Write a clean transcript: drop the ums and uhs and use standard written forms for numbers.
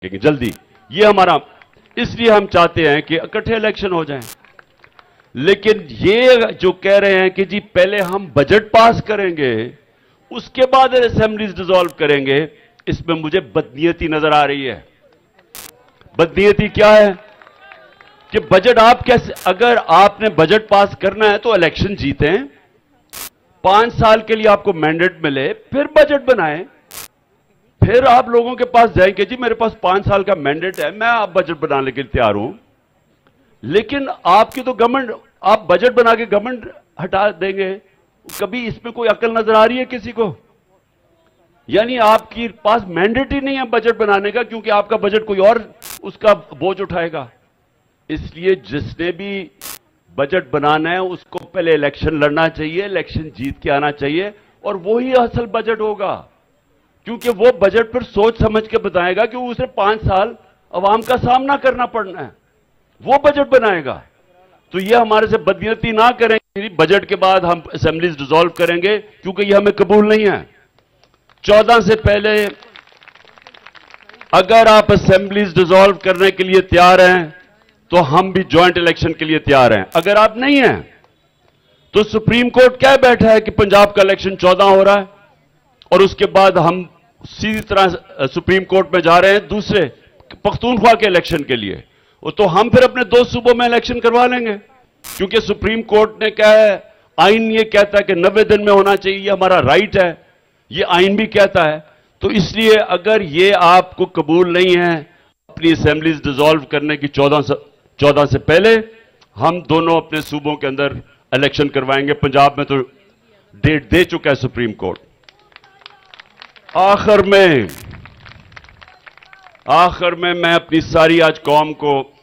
जल्दी। ये हमारा, इसलिए हम चाहते हैं कि इकट्ठे इलेक्शन हो जाएं। लेकिन ये जो कह रहे हैं कि जी पहले हम बजट पास करेंगे उसके बाद असेंबलीज डिसॉल्व करेंगे, इसमें मुझे बदनीयती नजर आ रही है। बदनीयती क्या है कि बजट आप कैसे, अगर आपने बजट पास करना है तो इलेक्शन जीतें, 5 साल के लिए आपको मैंडेट मिले, फिर बजट बनाएं, फिर आप लोगों के पास जाएंगे जी मेरे पास 5 साल का मैंडेट है, मैं आप बजट बनाने के लिए तैयार हूं। लेकिन आपकी तो गवर्नमेंट, आप बजट बना के गवर्नमेंट हटा देंगे, कभी इसमें कोई अकल नजर आ रही है किसी को? यानी आपके पास मैंडेट ही नहीं है बजट बनाने का, क्योंकि आपका बजट कोई और उसका बोझ उठाएगा। इसलिए जिसने भी बजट बनाना है उसको पहले इलेक्शन लड़ना चाहिए, इलेक्शन जीत के आना चाहिए, और वो ही असल बजट होगा, क्योंकि वो बजट पर सोच समझ के बताएगा कि उसे 5 साल अवाम का सामना करना पड़ना है, वो बजट बनाएगा। तो ये हमारे से बदनीयती ना करेंगे, बजट के बाद हम असेंबलीज डिसॉल्व करेंगे, क्योंकि ये हमें कबूल नहीं है। 14 से पहले अगर आप असेंबलीज डिसॉल्व करने के लिए तैयार हैं तो हम भी ज्वाइंट इलेक्शन के लिए तैयार हैं। अगर आप नहीं हैं तो सुप्रीम कोर्ट कह बैठा है कि पंजाब का इलेक्शन 14 हो रहा है, और उसके बाद हम सीधी तरह सुप्रीम कोर्ट में जा रहे हैं दूसरे पख्तूनख्वा के इलेक्शन के लिए। तो हम फिर अपने 2 सूबों में इलेक्शन करवा लेंगे, क्योंकि सुप्रीम कोर्ट ने कहा है, आइन ये कहता है कि 90 दिन में होना चाहिए, ये हमारा राइट है, ये आइन भी कहता है। तो इसलिए अगर ये आपको कबूल नहीं है अपनी असेंबलीज डिसॉल्व करने की 14 से पहले, हम दोनों अपने सूबों के अंदर इलेक्शन करवाएंगे। पंजाब में तो डेट दे चुका है सुप्रीम कोर्ट। आखिर में मैं अपनी सारी आज कौम को